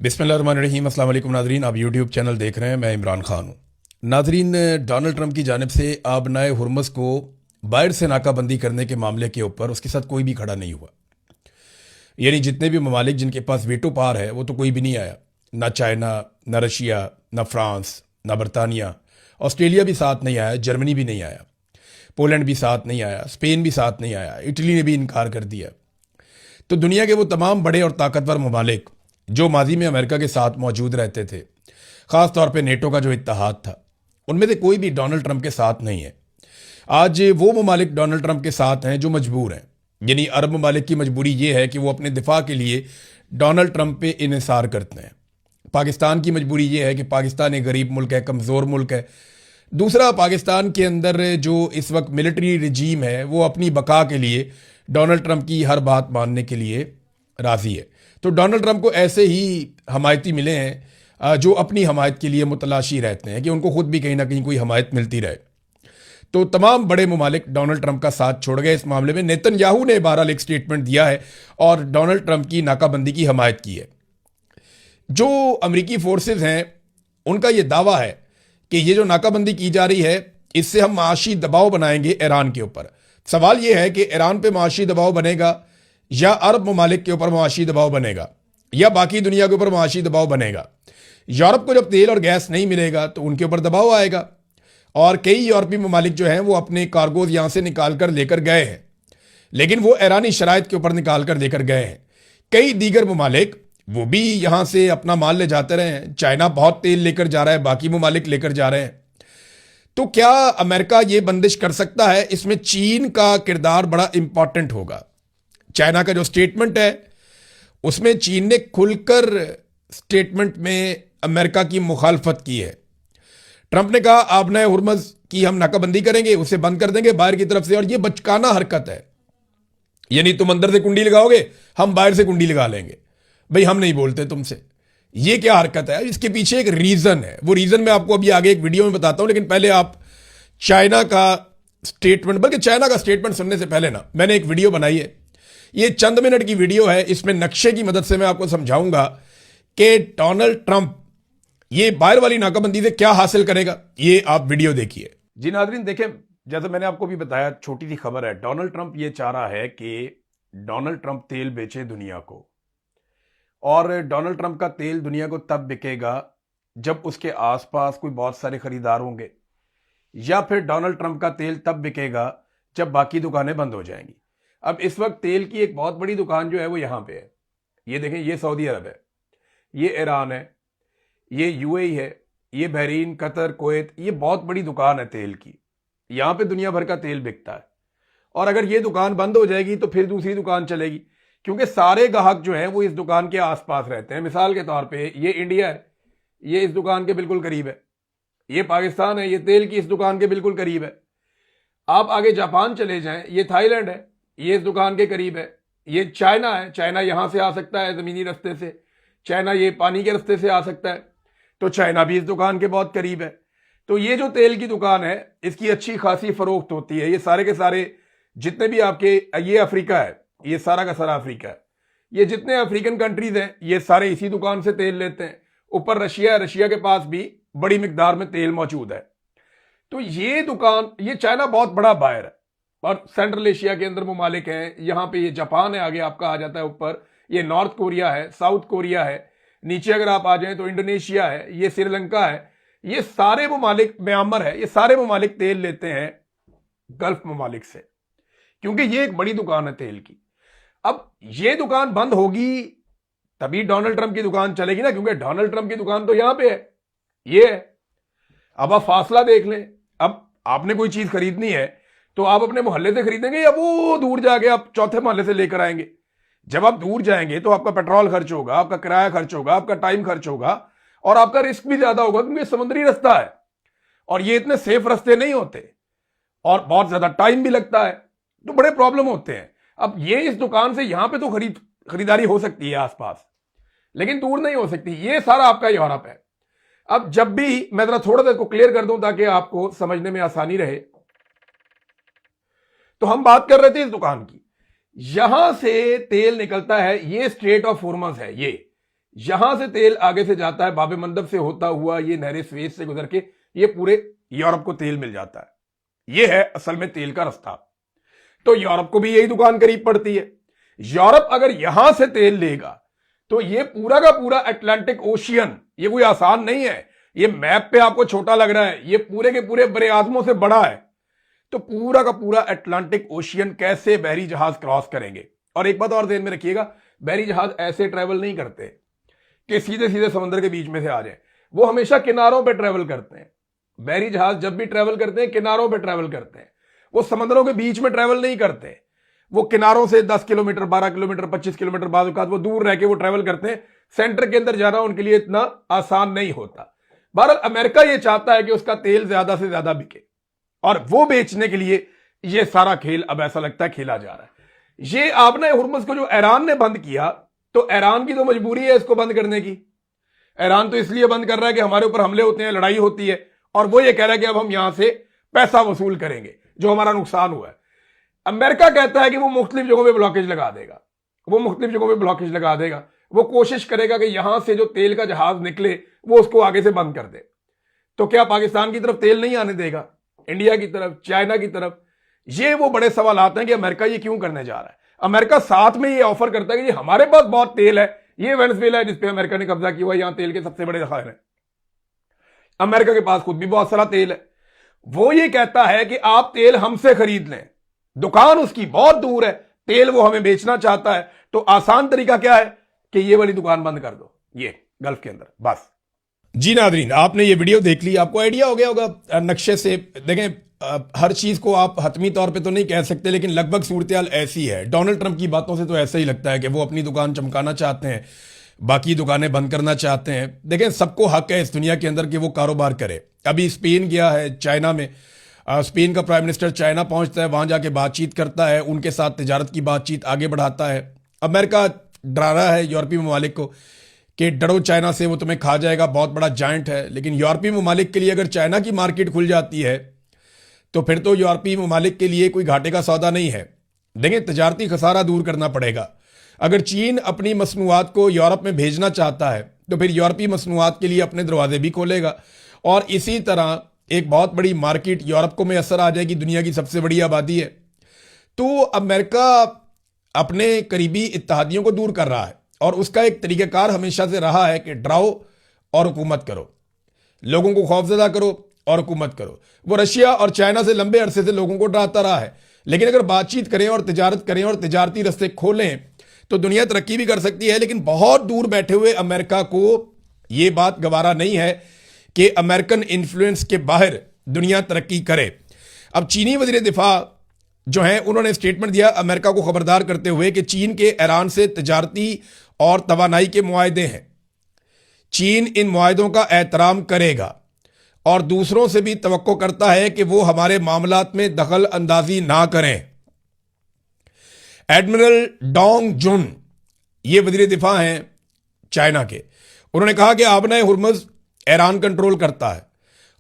बिस्मिल्लाहिर्रहमानिर्रहीम। अस्सलाम वालेकुम नाजरीन, आप यूट्यूब चैनल देख रहे हैं। मैं इमरान खान हूँ। नाजरीन, डोनाल्ड ट्रंप की जानिब से आबनाए हुर्मुज़ को बाहर से नाकाबंदी करने के मामले के ऊपर उसके साथ कोई भी खड़ा नहीं हुआ। यानी जितने भी ममालिक जिनके पास वेटो पावर है वो तो कोई भी नहीं आया। ना चाइना, ना रशिया, ना फ्रांस, ना बरतानिया। ऑस्ट्रेलिया भी साथ नहीं आया, जर्मनी भी नहीं आया, पोलैंड भी साथ नहीं आया, स्पेन भी साथ नहीं आया, इटली ने भी इनकार कर दिया। तो दुनिया के वो तमाम बड़े और ताकतवर ममालिक जो माजी में अमेरिका के साथ मौजूद रहते थे, ख़ास तौर पे नेटो का जो इत्तेहाद था, उनमें से कोई भी डोनाल्ड ट्रंप के साथ नहीं है। आज वो ममालिक डोनाल्ड ट्रंप के साथ हैं जो मजबूर हैं। यानी अरब ममालिक की मजबूरी ये है कि वो अपने दिफा के लिए डोनाल्ड ट्रंप पे इन्हिसार करते हैं। पाकिस्तान की मजबूरी ये है कि पाकिस्तान एक गरीब मुल्क है, कमज़ोर मुल्क है। दूसरा, पाकिस्तान के अंदर जो इस वक्त मिलिट्री रिजीम है वो अपनी बका के लिए डोनाल्ड ट्रंप की हर बात मानने के लिए राज़ी है। तो डोनाल्ड ट्रंप को ऐसे ही हमायती मिले हैं जो अपनी हमायत के लिए मुतलाशी रहते हैं कि उनको खुद भी कहीं ना कहीं कोई हमायत मिलती रहे। तो तमाम बड़े ममालिक डोनाल्ड ट्रंप का साथ छोड़ गए इस मामले में। नेतन्याहू ने बहरहाल एक स्टेटमेंट दिया है और डोनाल्ड ट्रंप की नाकाबंदी की हमायत की है। जो अमरीकी फोर्सेज हैं उनका यह दावा है कि ये जो नाकाबंदी की जा रही है इससे हम माशी दबाव बनाएंगे ईरान के ऊपर। सवाल यह है कि ईरान पे माशी दबाव बनेगा या अरब ममालिक के ऊपर माशी दबाव बनेगा या बाकी दुनिया के ऊपर माशी दबाव बनेगा। यूरोप को जब तेल और गैस नहीं मिलेगा तो उनके ऊपर दबाव आएगा। और कई यूरोपीय ममालिक जो हैं वो अपने कार्गोज यहां से निकाल कर लेकर गए हैं, लेकिन वो ईरानी शराइत के ऊपर निकाल कर लेकर गए हैं। कई दीगर ममालिक वो भी यहां से अपना माल ले जाते रहे हैं। चाइना बहुत तेल लेकर जा रहा है, बाकी ममालिक लेकर जा रहे हैं। तो क्या अमेरिका ये बंदिश कर सकता है? इसमें चीन का किरदार बड़ा इंपॉर्टेंट होगा। चाइना का जो स्टेटमेंट है उसमें चीन ने खुलकर स्टेटमेंट में अमेरिका की मुखालफत की है। ट्रंप ने कहा आबनाए हुर्मुज़ की हम नाकाबंदी करेंगे, उसे बंद कर देंगे बाहर की तरफ से, और ये बचकाना हरकत है। यानी तुम अंदर से कुंडी लगाओगे, हम बाहर से कुंडी लगा लेंगे। भाई हम नहीं बोलते तुमसे। ये क्या हरकत है? इसके पीछे एक रीजन है। वो रीजन मैं आपको अभी आगे एक वीडियो में बताता हूं, लेकिन पहले आप चाइना का स्टेटमेंट, बल्कि चाइना का स्टेटमेंट सुनने से पहले ना, मैंने एक वीडियो बनाई है। ये चंद मिनट की वीडियो है। इसमें नक्शे की मदद से मैं आपको समझाऊंगा कि डोनाल्ड ट्रंप ये बाहर वाली नाकाबंदी से क्या हासिल करेगा। ये आप वीडियो देखिए। जी नाजरीन देखें, जैसे मैंने आपको भी बताया, छोटी सी खबर है। डोनाल्ड ट्रंप ये चाह रहा है कि डोनाल्ड ट्रंप तेल बेचे दुनिया को, और डोनाल्ड ट्रंप का तेल दुनिया को तब बिकेगा जब उसके आसपास कोई बहुत सारे खरीदार होंगे, या फिर डोनाल्ड ट्रंप का तेल तब बिकेगा जब बाकी दुकानें बंद हो जाएंगी। अब इस वक्त तेल की एक बहुत बड़ी दुकान जो है वो यहां पे है। ये देखें, ये सऊदी अरब है, ये ईरान है, ये यूएई है, ये बहरीन, कतर, कुवैत। ये बहुत बड़ी दुकान है तेल की। यहां पे दुनिया भर का तेल बिकता है। और अगर ये दुकान बंद हो जाएगी तो फिर दूसरी दुकान चलेगी, क्योंकि सारे ग्राहक जो हैं वो इस दुकान के आसपास रहते हैं। मिसाल के तौर पे ये इंडिया है, ये इस दुकान के बिल्कुल करीब है। ये पाकिस्तान है, ये तेल की इस दुकान के बिल्कुल करीब है। आप आगे जापान चले जाएं, ये थाईलैंड है, ये इस दुकान के करीब है। ये चाइना है, चाइना यहां से आ सकता है जमीनी रास्ते से, चाइना ये पानी के रास्ते से आ सकता है, तो चाइना भी इस दुकान के बहुत करीब है। तो ये जो तेल की दुकान है इसकी अच्छी खासी फरोख्त होती है। ये सारे के सारे जितने भी आपके, ये अफ्रीका है, ये सारा का सारा अफ्रीका है। ये जितने अफ्रीकन कंट्रीज हैं ये सारे इसी दुकान से तेल लेते हैं। ऊपर रशिया है, रशिया के पास भी बड़ी मिकदार में तेल मौजूद है। तो ये दुकान, ये चाइना बहुत बड़ा बायर है, और सेंट्रल एशिया के अंदर ममालिक हैं। यहां पे ये जापान है, आगे आपका आ जाता है ऊपर, ये नॉर्थ कोरिया है, साउथ कोरिया है, नीचे अगर आप आ जाएं तो इंडोनेशिया है, ये श्रीलंका है, ये सारे ममालिक, म्यांमार है, ये सारे ममालिक तेल लेते हैं गल्फ ममालिक से, क्योंकि ये एक बड़ी दुकान है तेल की। अब ये दुकान बंद होगी तभी डोनाल्ड ट्रंप की दुकान चलेगी ना, क्योंकि डोनाल्ड ट्रंप की दुकान तो यहां पे है, ये है। अब आप फासला देख लें। अब आपने कोई चीज खरीदनी है तो आप अपने मोहल्ले से खरीदेंगे या वो दूर जाके आप चौथे मोहल्ले से लेकर आएंगे? जब आप दूर जाएंगे तो आपका पेट्रोल खर्च होगा, आपका किराया खर्च होगा, आपका टाइम खर्च होगा, और आपका रिस्क भी ज्यादा होगा, क्योंकि समुद्री रास्ता है और ये इतने सेफ रास्ते नहीं होते, और बहुत ज्यादा टाइम भी लगता है, तो बड़े प्रॉब्लम होते हैं। अब ये इस दुकान से यहां पे तो खरीदारी हो सकती है आसपास, लेकिन दूर नहीं हो सकती। ये सारा आपका यूरोप है। अब जब भी, मैं जरा थोड़ा सा इसको क्लियर कर दूं ताकि आपको समझने में आसानी रहे, तो हम बात कर रहे थे इस दुकान की। यहां से तेल निकलता है, ये स्ट्रेट ऑफ हॉर्मुज़ है, यहां से तेल आगे से जाता है बाब मंदब से होता हुआ ये नहर स्वेज से गुजर के ये पूरे यूरोप को तेल मिल जाता है। ये है असल में तेल का रास्ता। तो यूरोप को भी यही दुकान करीब पड़ती है। यूरोप अगर यहां से तेल लेगा तो ये पूरा का पूरा अटलांटिक ओशियन, ये कोई आसान नहीं है। ये मैप पे आपको छोटा लग रहा है, ये पूरे के पूरे बड़े आजमों से बड़ा है। तो पूरा का पूरा अटलांटिक ओशियन कैसे बहरी जहाज क्रॉस करेंगे? और एक बात और ध्यान में रखिएगा, बहरी जहाज ऐसे ट्रेवल नहीं करते कि सीधे सीधे समुद्र के बीच में से आ जाए। वो हमेशा किनारों पे ट्रेवल करते हैं। बहरी जहाज जब भी ट्रेवल करते हैं किनारों पे ट्रेवल करते हैं। वो समुद्रों के बीच में ट्रेवल नहीं करते। वो किनारों से 10 किलोमीटर, 12 किलोमीटर, 25 किलोमीटर बाद वो दूर रह के वो ट्रेवल करते हैं। सेंटर के अंदर जाना उनके लिए इतना आसान नहीं होता। बहरहाल अमेरिका ये चाहता है कि उसका तेल ज्यादा से ज्यादा बिके और वो बेचने के लिए ये सारा खेल अब ऐसा लगता है खेला जा रहा है। ये आपने हुर्मुज़ को जो ईरान ने बंद किया, तो ईरान की तो मजबूरी है इसको बंद करने की। ईरान तो इसलिए बंद कर रहा है कि हमारे ऊपर हमले होते हैं, लड़ाई होती है, और वो ये कह रहा है कि अब हम यहां से पैसा वसूल करेंगे जो हमारा नुकसान हुआ है। अमेरिका कहता है कि वो मुख्तलिफ जगहों पे ब्लॉकेज लगा देगा, वो मुख्तलिफ जगहों पे ब्लॉकेज लगा देगा। वो कोशिश करेगा कि यहां से जो तेल का जहाज निकले वो उसको आगे से बंद कर दे। तो क्या पाकिस्तान की तरफ तेल नहीं आने देगा? इंडिया की तरफ, चाइना की तरफ? ये वो बड़े सवाल आते हैं कि अमेरिका ये क्यों करने जा रहा है। अमेरिका साथ में ये ऑफर करता है कि हमारे पास बहुत तेल है, ये वेनेजुएला है जिसपे अमेरिका ने कब्जा किया हुआ, यहां तेल के सबसे बड़े ज़खायर हैं। अमेरिका के पास खुद भी बहुत सारा तेल है। वो ये कहता है कि आप तेल हमसे खरीद लें, दुकान उसकी बहुत दूर है, तेल वो हमें बेचना चाहता है। तो आसान तरीका क्या है कि ये वाली दुकान बंद कर दो, ये गल्फ के अंदर, बस। जी नादरीन, आपने ये वीडियो देख ली, आपको आइडिया हो गया होगा नक्शे से। देखें, हर चीज को आप हतमी तौर पे तो नहीं कह सकते, लेकिन लगभग सूरत हाल ऐसी है। डोनाल्ड ट्रंप की बातों से तो ऐसा ही लगता है कि वो अपनी दुकान चमकाना चाहते हैं, बाकी दुकानें बंद करना चाहते हैं। देखें, सबको हक है इस दुनिया के अंदर कि वो कारोबार करे। अभी स्पेन गया है, चाइना में स्पेन का प्राइम मिनिस्टर चाइना पहुंचता है, वहां जाके बातचीत करता है, उनके साथ तिजारत की बातचीत आगे बढ़ाता है। अमेरिका डरा रहा है यूरोपीय ममालिक को कि डरो चाइना से, वो तुम्हें खा जाएगा, बहुत बड़ा जायंट है। लेकिन यूरोपीय ममालिक के लिए अगर चाइना की मार्केट खुल जाती है तो फिर तो यूरोपीय ममालिक के लिए कोई घाटे का सौदा नहीं है। देखें, तजारती खसारा दूर करना पड़ेगा। अगर चीन अपनी मसनूआत को यूरोप में भेजना चाहता है तो फिर यूरोपीय मसनूआत के लिए अपने दरवाजे भी खोलेगा, और इसी तरह एक बहुत बड़ी मार्केट यूरोप को में असर आ जाएगी। दुनिया की सबसे बड़ी आबादी है। तो अमेरिका अपने करीबी इत्तेहादियों को दूर कर रहा है, और उसका एक तरीक़ाकार हमेशा से रहा है कि डराओ और हुकूमत करो, लोगों को खौफजदा करो और हुकूमत करो। वो रशिया और चाइना से लंबे अरसे से लोगों को डराता रहा है, लेकिन अगर बातचीत करें और तिजारत करें और तिजारती रस्ते खोलें तो दुनिया तरक्की भी कर सकती है। लेकिन बहुत दूर बैठे हुए अमेरिका को यह बात गवारा नहीं है कि अमेरिकन इन्फ्लुएंस के बाहर दुनिया तरक्की करे। अब चीनी वज़ीर दिफा जो हैं, उन्होंने स्टेटमेंट दिया अमेरिका को खबरदार करते हुए कि चीन के ईरान से तिजारती और तवानाई के मुआहदे हैं, चीन इन मुआहदों का एहतराम करेगा और दूसरों से भी तवक्को करता है कि वो हमारे मामलात में दखल अंदाजी ना करें। एडमिरल डोंग जुन, ये वज़ीर दिफा हैं चाइना के, उन्होंने कहा कि आबनाए हुर्मुज़ ईरान कंट्रोल करता है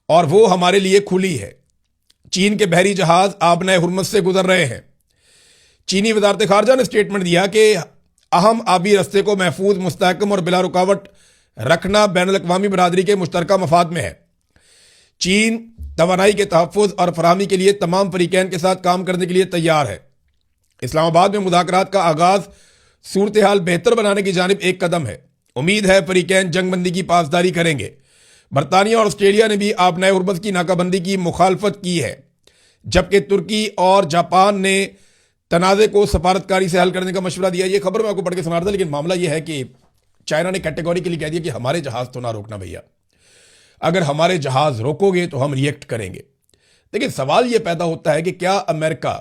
और वो हमारे लिए खुली है। चीन के बहरी जहाज आबनाए हुर्मुज़ से गुजर रहे हैं। चीनी वजारत खारजा ने स्टेटमेंट दिया कि अहम आबी रस्ते को महफूज, मुस्तहकम और बिला रुकावट रखना बैनुल-अक़वामी बरादरी के मुश्तरका मफाद में है। चीन तवानाई के तहफ़्फ़ुज़ और फराहमी के लिए तमाम फ़रीक़ैन के साथ काम करने के लिए तैयार है। इस्लामाबाद में मुज़ाकरात का आगाज़ सूरत हाल बेहतर बनाने की जानिब एक कदम है। उम्मीद है फ़रीक़ैन जंगबंदी की पासदारी करेंगे। बरतानिया और ऑस्ट्रेलिया ने भी आबनाए हुर्मुज़ की नाकाबंदी की मुखालफत की है, जबकि तुर्की और जापान ने तनाज़े को सफारतकारी से हल करने का मशवरा दिया। ये खबर मैं आपको पढ़ के सुना रहा था, लेकिन मामला यह है कि चाइना ने कैटेगोरिकली कह दिया कि हमारे जहाज़ तो ना रोकना भैया, अगर हमारे जहाज़ रोकोगे तो हम रिएक्ट करेंगे। लेकिन सवाल यह पैदा होता है कि क्या अमेरिका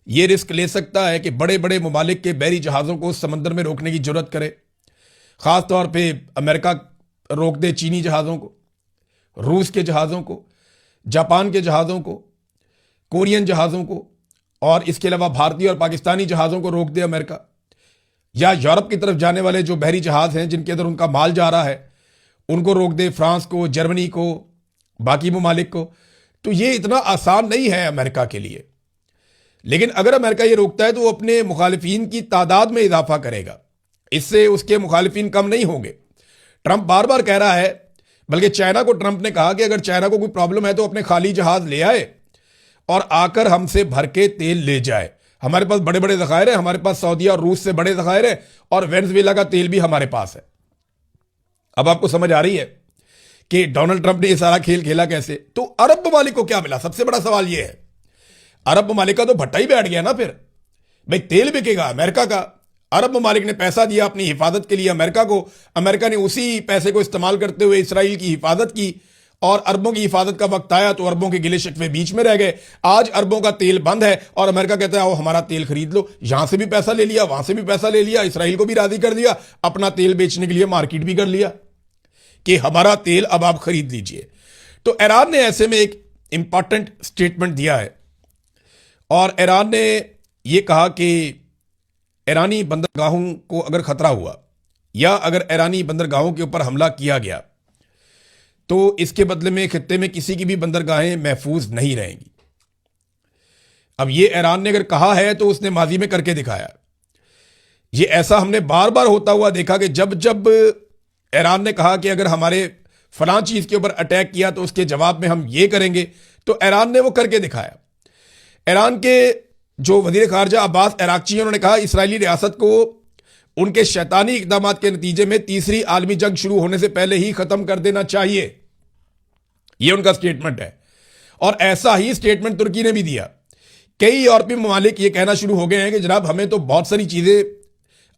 ये रिस्क ले सकता है कि बड़े बड़े ममालिक के बहरी जहाज़ों को समंदर में रोकने की जरूरत करे? ख़ास तौर पर अमेरिका रोक दे चीनी जहाज़ों को, रूस के जहाज़ों को, जापान के जहाज़ों को, कोरियन जहाज़ों को, और इसके अलावा भारतीय और पाकिस्तानी जहाज़ों को रोक दे अमेरिका, या यूरोप की तरफ जाने वाले जो बहरी जहाज़ हैं जिनके अंदर उनका माल जा रहा है उनको रोक दे, फ्रांस को, जर्मनी को, बाकी ममालिक को। तो ये इतना आसान नहीं है अमेरिका के लिए। लेकिन अगर अमेरिका ये रोकता है तो वो अपने मुखालिफिन की तादाद में इजाफा करेगा। इससे उसके मुखालिफिन कम नहीं होंगे। ट्रंप बार बार कह रहा है, बल्कि चाइना को ट्रंप ने कहा कि अगर चाइना को कोई प्रॉब्लम है तो अपने खाली जहाज ले आए और आकर हमसे भर के तेल ले जाए। हमारे पास बड़े बड़े ज़खायर हैं, हमारे पास सऊदी और रूस से बड़े ज़खायर हैं और वेनेजुएला का तेल भी हमारे पास है। अब आपको समझ आ रही है कि डोनाल्ड ट्रंप ने ये सारा खेल खेला कैसे। तो अरब ममालिक को क्या मिला? सबसे बड़ा सवाल यह है, अरब ममालिक का तो भट्टा ही बैठ गया ना। फिर भाई तेल बिकेगा अमेरिका का, अरब ममालिक ने पैसा दिया अपनी हिफाजत के लिए अमेरिका को, अमेरिका ने उसी पैसे को इस्तेमाल करते हुए इसराइल की हिफाजत की और अरबों की हिफाजत का वक्त आया तो अरबों के गिले शिकवे बीच में रह गए। आज अरबों का तेल बंद है और अमेरिका कहता है आओ हमारा तेल खरीद लो। यहां से भी पैसा ले लिया, वहां से भी पैसा ले लिया, इसराइल को भी राजी कर दिया, अपना तेल बेचने के लिए मार्केट भी कर लिया कि हमारा तेल अब आप खरीद लीजिए। तो ईरान ने ऐसे में एक इंपॉर्टेंट स्टेटमेंट दिया है और ईरान ने यह कहा कि ईरानी बंदरगाहों को अगर खतरा हुआ या अगर ईरानी बंदरगाहों के ऊपर हमला किया गया तो इसके बदले में खित्ते में किसी की भी बंदरगाहें महफूज नहीं रहेंगी। अब यह ईरान ने अगर कहा है तो उसने माजी में करके दिखाया। यह ऐसा हमने बार बार होता हुआ देखा कि जब जब ईरान ने कहा कि अगर हमारे फलां चीज के ऊपर अटैक किया तो उसके जवाब में हम ये करेंगे, तो ईरान ने वो करके दिखाया। ईरान के जो वजीर खारजा अब्बास अराक्ची उन्होंने कहा इस्राएली रियासत को उनके शैतानी इकदामात के नतीजे में तीसरी आलमी जंग शुरू होने से पहले ही खत्म कर देना चाहिए। यह उनका स्टेटमेंट है और ऐसा ही स्टेटमेंट तुर्की ने भी दिया। कई यूरोपीय ममालिक यह कहना शुरू हो गए हैं कि जनाब हमें तो बहुत सारी चीजें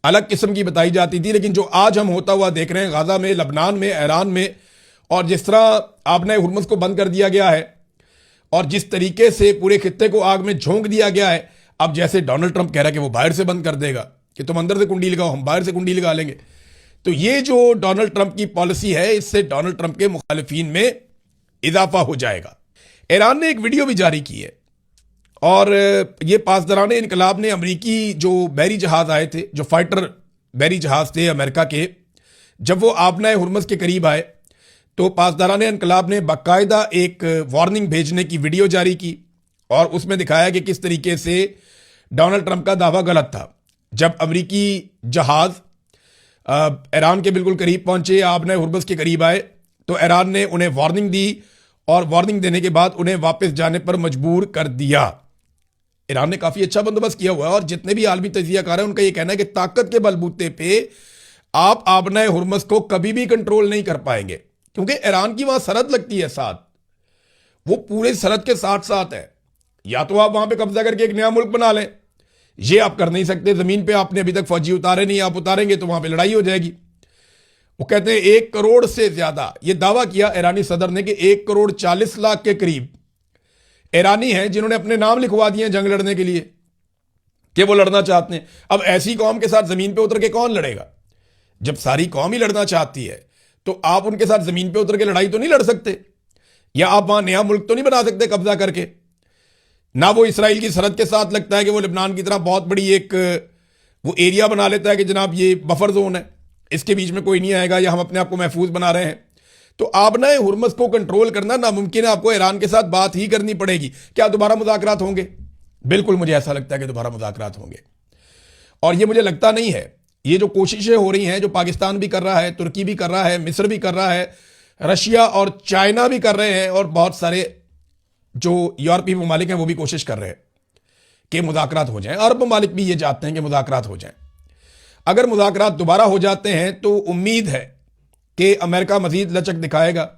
अलग किस्म की बताई जाती थी, लेकिन जो आज हम होता हुआ देख रहे हैं गाजा में, लबनान में, ईरान में, और जिस तरह आबना हुर्मुज़ को बंद कर दिया गया है और जिस तरीके से पूरे खित्ते को आग में झोंक दिया गया है, अब जैसे डोनाल्ड ट्रंप कह रहा है कि वो बाहर से बंद कर देगा कि तुम अंदर से कुंडी लगाओ, हम बाहर से कुंडी लगा लेंगे। तो ये जो डोनाल्ड ट्रंप की पॉलिसी है, इससे डोनाल्ड ट्रंप के मुखालिफिन में इजाफा हो जाएगा। ईरान ने एक वीडियो भी जारी की है और ये पासदारान इनकलाब ने अमरीकी जो बहरी जहाज आए थे, जो फाइटर बहरी जहाज थे अमेरिका के, जब वो आबना हुर्मुज़ के करीब आए तो पासदारान इनकलाब ने बाकायदा एक वार्निंग भेजने की वीडियो जारी की और उसमें दिखाया कि किस तरीके से डोनाल्ड ट्रंप का दावा गलत था। जब अमरीकी जहाज ईरान के बिल्कुल करीब पहुंचे, आबना हुर्मुज़ के करीब आए, तो ईरान ने उन्हें वार्निंग दी और वार्निंग देने के बाद उन्हें वापस जाने पर मजबूर कर दिया। ईरान ने काफी अच्छा बंदोबस्त किया हुआ है और जितने भी आलमी तजियाकार हैं उनका यह कहना है कि ताकत के बलबूते पे आप आबना हुर्मुज़ को कभी भी कंट्रोल नहीं कर पाएंगे, क्योंकि ईरान की वहां सरहद लगती है साथ, वो पूरे सरहद के साथ साथ है। या तो आप वहां पे कब्जा करके एक नया मुल्क बना लें, ये आप कर नहीं सकते। जमीन पे आपने अभी तक फौजी उतारे नहीं, आप उतारेंगे तो वहां पे लड़ाई हो जाएगी। वो कहते हैं 1 करोड़ से ज्यादा, ये दावा किया ईरानी सदर ने कि 1 करोड़ 40 लाख के करीब ईरानी हैं जिन्होंने अपने नाम लिखवा दिए जंग लड़ने के लिए कि वो लड़ना चाहते हैं। अब ऐसी कौम के साथ जमीन पे उतर के कौन लड़ेगा? जब सारी कौम ही लड़ना चाहती है तो आप उनके साथ जमीन पे उतर के लड़ाई तो नहीं लड़ सकते, या आप वहां नया मुल्क तो नहीं बना सकते कब्जा करके। ना वो इसराइल की सरहद के साथ लगता है कि वो लेबनान की तरह बहुत बड़ी एक वो एरिया बना लेता है कि जनाब ये बफर जोन है, इसके बीच में कोई नहीं आएगा, या हम अपने आप को महफूज बना रहे हैं। तो आबना हुर्मुज़ को कंट्रोल करना नामुमकिन है, आपको ईरान के साथ बात ही करनी पड़ेगी। क्या दोबारा मुज़ाकरात होंगे? बिल्कुल मुझे ऐसा लगता है कि दोबारा मुज़ाकरात होंगे, और ये मुझे लगता नहीं है। ये जो कोशिशें हो रही हैं, जो पाकिस्तान भी कर रहा है, तुर्की भी कर रहा है, मिस्र भी कर रहा है, रशिया और चाइना भी कर रहे हैं, और बहुत सारे जो यूरोपीय ममालिक हैं वो भी कोशिश कर रहे हैं कि मुज़ाकरात हो जाएं। अरब ममालिक भी ये चाहते हैं कि मुज़ाकरात हो जाएं। अगर मुज़ाकरात दोबारा हो जाते हैं तो उम्मीद है कि अमेरिका मजीद लचक दिखाएगा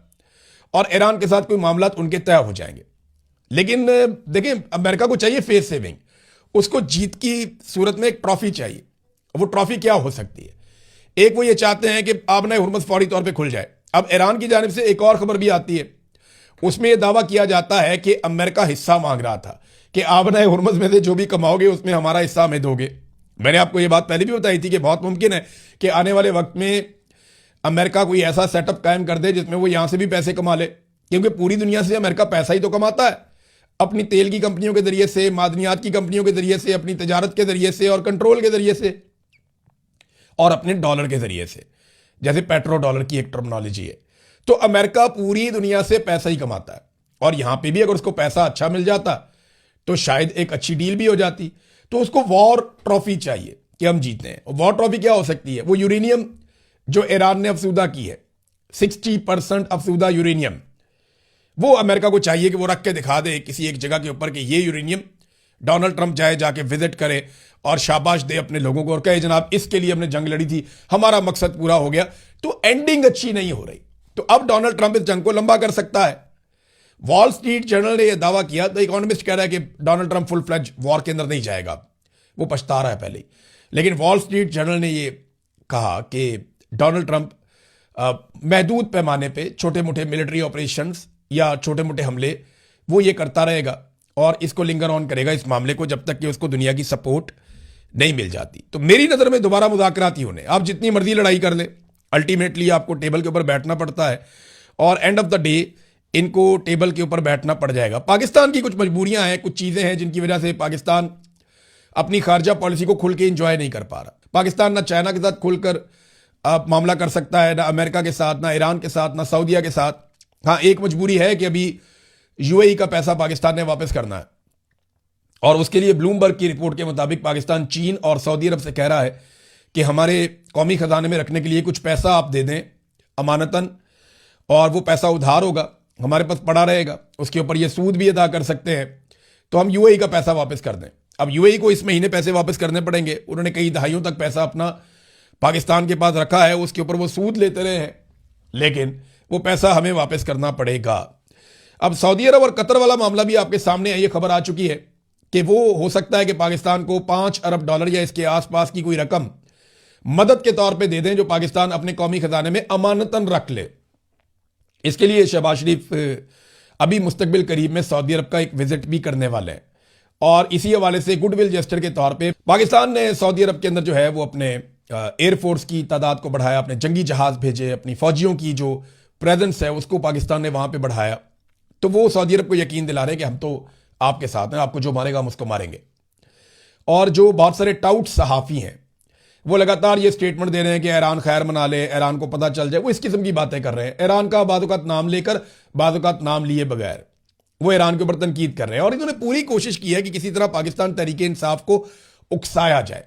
और ईरान के साथ कोई मामला उनके तय हो जाएंगे। लेकिन देखें, अमेरिका को चाहिए फेस सेविंग, उसको जीत की सूरत में एक ट्रॉफी चाहिए। वो ट्रॉफी क्या हो सकती है? एक, वो ये चाहते हैं कि आबना हुर्मुज़ फौरी तौर पे खुल जाए। अब ईरान की जानिब से एक और खबर भी आती है, उसमें यह दावा किया जाता है कि अमेरिका हिस्सा मांग रहा था कि आबना हुर्मुज़ में से जो भी कमाओगे उसमें हमारा हिस्सा हमें दोगे। मैंने आपको यह बात पहले भी बताई थी कि बहुत मुमकिन है कि आने वाले वक्त में अमेरिका कोई ऐसा सेटअप कायम कर दे जिसमें वो यहां से भी पैसे कमा ले, क्योंकि पूरी दुनिया से अमेरिका पैसा ही तो कमाता है, अपनी तेल की कंपनियों के जरिए से, मादनियात की कंपनियों के जरिए से, अपनी तजारत के जरिए से और कंट्रोल के जरिए से, और अपने डॉलर के जरिए से, जैसे पेट्रो डॉलर की एक टर्मिनोलॉजी है। तो अमेरिका पूरी दुनिया से पैसा ही कमाता है, और यहां पे भी अगर उसको पैसा अच्छा मिल जाता तो शायद एक अच्छी डील भी हो जाती। तो उसको वॉर ट्रॉफी चाहिए कि हम जीते हैं। वॉर ट्रॉफी क्या हो सकती है? वो यूरेनियम जो ईरान ने अफसूदा की है, 60% अफसूदा यूरेनियम, वो अमेरिका को चाहिए कि वो रख के दिखा दे किसी एक जगह के ऊपर कि ये यूरेनियम, डोनाल्ड ट्रंप जाए, जाके विजिट करे और शाबाश दे अपने लोगों को और कहे जनाब इसके लिए हमने जंग लड़ी थी, हमारा मकसद पूरा हो गया। तो एंडिंग अच्छी नहीं हो रही। तो अब डोनाल्ड ट्रंप इस जंग को लंबा कर सकता है। वॉल स्ट्रीट जर्नल ने यह दावा किया, द इकोनॉमिस्ट कह रहा है कि Donald Trump full fledge war के अंदर नहीं जाएगा, वो पछता रहा है पहले ही। लेकिन वॉल स्ट्रीट जर्नल ने यह कहा कि डोनाल्ड ट्रंप महदूद पैमाने पे छोटे मोटे मिलिट्री ऑपरेशंस या छोटे मोटे हमले वो ये करता रहेगा और इसको लिंगर ऑन करेगा इस मामले को जब तक कि उसको दुनिया की सपोर्ट नहीं मिल जाती। तो मेरी नज़र में दोबारा मुज़ाकरात ही होने, आप जितनी मर्जी लड़ाई कर ले, अल्टीमेटली आपको टेबल के ऊपर बैठना पड़ता है और एंड ऑफ द डे इनको टेबल के ऊपर बैठना पड़ जाएगा। पाकिस्तान की कुछ मजबूरियां हैं, कुछ चीज़ें हैं जिनकी वजह से पाकिस्तान अपनी खारजा पॉलिसी को खुल के इंजॉय नहीं कर पा रहा। पाकिस्तान ना चाइना के साथ खुलकर मामला कर सकता है, ना अमेरिका के साथ, ना ईरान के साथ, ना सऊदीया के साथ। हाँ, एक मजबूरी है कि अभी यूएई का पैसा पाकिस्तान ने वापस करना है और उसके लिए ब्लूमबर्ग की रिपोर्ट के मुताबिक पाकिस्तान चीन और सऊदी अरब से कह रहा है कि हमारे कौमी खजाने में रखने के लिए कुछ पैसा आप दे दें अमानतन, और वो पैसा उधार होगा, हमारे पास पड़ा रहेगा, उसके ऊपर ये सूद भी अदा कर सकते हैं, तो हम यूएई का पैसा वापस कर दें। अब यूएई को इस महीने पैसे वापस करने पड़ेंगे। उन्होंने कई दहाइयों तक पैसा अपना पाकिस्तान के पास रखा है, उसके ऊपर वो सूद लेते रहे हैं, लेकिन वो पैसा हमें वापस करना पड़ेगा। अब सऊदी अरब और कतर वाला मामला भी आपके सामने है। ये खबर आ चुकी है कि वो हो सकता है कि पाकिस्तान को $5 अरब या इसके आसपास की कोई रकम मदद के तौर पे दे दें जो पाकिस्तान अपने कौमी खजाने में अमानतन रख ले। इसके लिए शहबाज शरीफ अभी मुस्तकबिल करीब में सऊदी अरब का एक विजिट भी करने वाले हैं और इसी हवाले से गुडविल जेस्चर के तौर पे पाकिस्तान ने सऊदी अरब के अंदर जो है वो अपने एयरफोर्स की तादाद को बढ़ाया, अपने जंगी जहाज भेजे, अपनी फौजियों की जो प्रेजेंस है उसको पाकिस्तान ने वहां पे बढ़ाया। तो वो सऊदी अरब को यकीन दिला रहे हैं कि हम तो आपके साथ हैं, आपको जो मारेगा हम उसको मारेंगे। और जो बहुत सारे टाउट सहाफ़ी हैं वो लगातार ये स्टेटमेंट दे रहे हैं कि ईरान खैर मना ले, ईरान को पता चल जाए, वो इस किस्म की बातें कर रहे हैं। ईरान का बादुकात नाम लेकर, बादुकात नाम लिए बगैर वो ईरान के ऊपर तनकीद कर रहे हैं और इन्होंने पूरी कोशिश की है कि किसी तरह पाकिस्तान तहरीक इंसाफ को उकसाया जाए।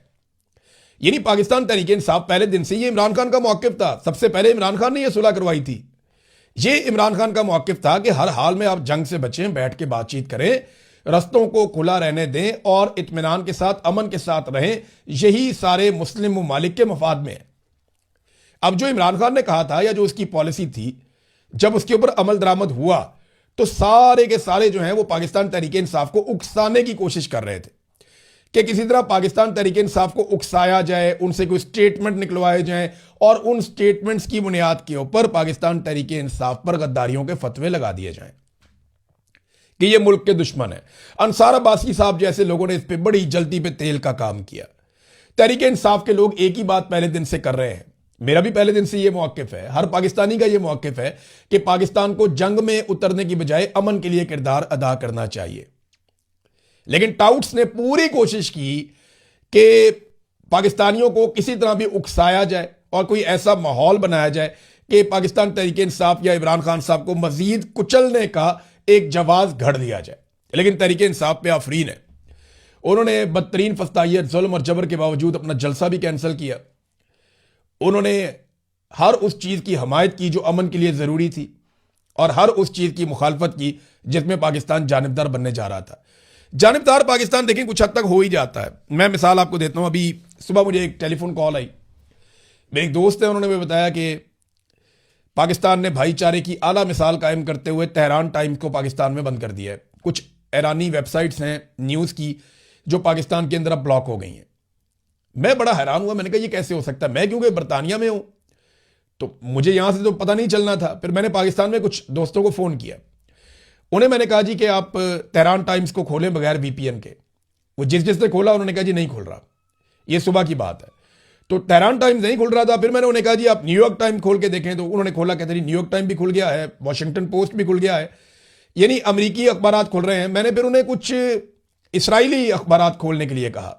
यानी पाकिस्तान तहरीक इंसाफ पहले दिन से ये इमरान खान का मौक़िफ़ था, सबसे पहले इमरान खान ने यह सुलह करवाई थी। ये इमरान खान का मौक़िफ़ था कि हर हाल में आप जंग से बचें, बैठ के बातचीत करें, रस्तों को खुला रहने दें और इत्मीनान के साथ, अमन के साथ रहें। यही सारे मुस्लिम ममालिक के मफाद में है। अब जो इमरान खान ने कहा था या जो उसकी पॉलिसी थी, जब उसके ऊपर अमल दरामद हुआ तो सारे के सारे जो हैं वो पाकिस्तान तहरीक इंसाफ को उकसाने की कोशिश कर रहे थे कि किसी तरह पाकिस्तान तहरीक इंसाफ को उकसाया जाए, उनसे कोई स्टेटमेंट निकलवाए जाएं और उन स्टेटमेंट्स की बुनियाद के ऊपर पाकिस्तान तहरीक इंसाफ पर गद्दारियों के फतवे लगा दिए जाएं कि ये मुल्क के दुश्मन है। अंसार अब्बासी साहब जैसे लोगों ने इस पर बड़ी जल्दी पे तेल का काम किया। तहरीक इंसाफ के लोग एक ही बात पहले दिन से कर रहे हैं, मेरा भी पहले दिन से ये मौक़िफ़ है, हर पाकिस्तानी का ये मौक़िफ़ है कि पाकिस्तान को जंग में उतरने की बजाय अमन के लिए किरदार अदा करना चाहिए। लेकिन टाउट्स ने पूरी कोशिश की कि पाकिस्तानियों को किसी तरह भी उकसाया जाए और कोई ऐसा माहौल बनाया जाए कि पाकिस्तान तहरीक इंसाफ या इमरान खान साहब को मजीद कुचलने का एक जवाब घड़ दिया जाए। लेकिन तहरीक इंसाफ पे आफरीन है, उन्होंने बदतरीन फस्तायत, जुल्म और जबर के बावजूद अपना जलसा भी कैंसिल किया। उन्होंने हर उस चीज़ की हमायत की जो अमन के लिए ज़रूरी थी और हर उस चीज़ की मुखालफत की जिसमें पाकिस्तान जानिबदार बनने जा रहा था। जानिबदार पाकिस्तान देखें कुछ हद तक हो ही जाता है। मैं मिसाल आपको देता हूं। अभी सुबह मुझे एक टेलीफोन कॉल आई, मेरे एक दोस्त है, उन्होंने मुझे बताया कि पाकिस्तान ने भाईचारे की आला मिसाल कायम करते हुए तेहरान टाइम्स को पाकिस्तान में बंद कर दिया है। कुछ ईरानी वेबसाइट्स हैं न्यूज़ की जो पाकिस्तान के अंदर अब ब्लॉक हो गई हैं। मैं बड़ा हैरान हुआ, मैंने कहा ये कैसे हो सकता है। मैं क्योंकि बरतानिया में हूं तो मुझे यहां से तो पता नहीं चलना था। फिर मैंने पाकिस्तान में कुछ दोस्तों को फ़ोन किया, उन्हें मैंने कहा जी कि आप तेहरान टाइम्स को खोलें बगैर वीपीएन के। वो जिसने खोला उन्होंने कहा जी नहीं खुल रहा, ये सुबह की बात है। तो तेहरान टाइम्स नहीं खुल रहा था। फिर मैंने उन्हें कहा जी आप न्यूयॉर्क टाइम्स खोल के देखें, तो उन्होंने खोला, कहते जी न्यूयॉर्क टाइम्स भी खुल गया है, वॉशिंगटन पोस्ट भी खुल गया है, यानी अमरीकी अखबार खुल रहे हैं। मैंने फिर उन्हें कुछ इसराइली अखबार खोलने के लिए कहा।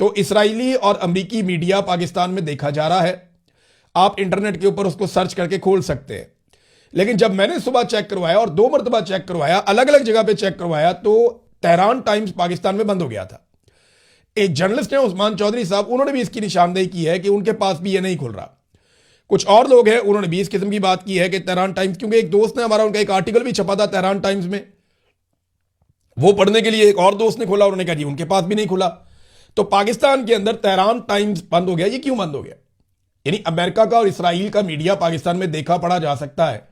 तो इसराइली और अमरीकी मीडिया पाकिस्तान में देखा जा रहा है, आप इंटरनेट के ऊपर उसको सर्च करके खोल सकते हैं। लेकिन जब मैंने सुबह चेक करवाया और 2 मरतबा चेक करवाया, अलग अलग जगह पे चेक करवाया, तो तेहरान टाइम्स पाकिस्तान में बंद हो गया था। एक जर्नलिस्ट है उस्मान चौधरी साहब, उन्होंने भी इसकी निशानदेही की है कि उनके पास भी ये नहीं खुल रहा। कुछ और लोग हैं, उन्होंने भी इस किस्म की बात की है कि तेहरान टाइम्स, क्योंकि एक दोस्त ने हमारा, उनका एक आर्टिकल भी छपा था तेहरान टाइम्स में, वो पढ़ने के लिए एक और दोस्त ने खोला, उन्होंने कहा जी उनके पास भी नहीं खुला। तो पाकिस्तान के अंदर तेहरान टाइम्स बंद हो गया। ये क्यों बंद हो गया? यानी अमेरिका का और इसराइल का मीडिया पाकिस्तान में देखा पढ़ा जा सकता है,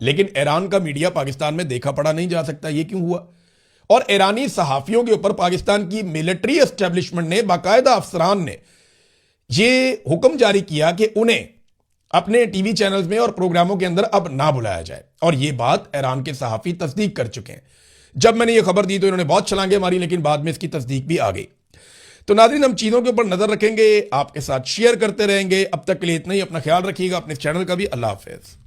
लेकिन ईरान का मीडिया पाकिस्तान में देखा पढ़ा नहीं जा सकता। ये क्यों हुआ? और ईरानी सहाफियों के ऊपर पाकिस्तान की मिलिट्री एस्टेब्लिशमेंट ने, बाकायदा अफसरान ने ये हुक्म जारी किया कि उन्हें अपने टीवी चैनल्स में और प्रोग्रामों के अंदर अब ना बुलाया जाए। और ये बात ईरान के सहाफी तस्दीक कर चुके हैं। जब मैंने ये खबर दी तो इन्होंने बहुत छलांगे मारी, लेकिन बाद में इसकी तस्दीक भी आ गई। तो नाज़रीन, हम चीज़ों के ऊपर नजर रखेंगे, आपके साथ शेयर करते रहेंगे। अब तक के लिए इतना ही। अपना ख्याल रखिएगा, अपने चैनल का भी। अल्लाह हाफिज़।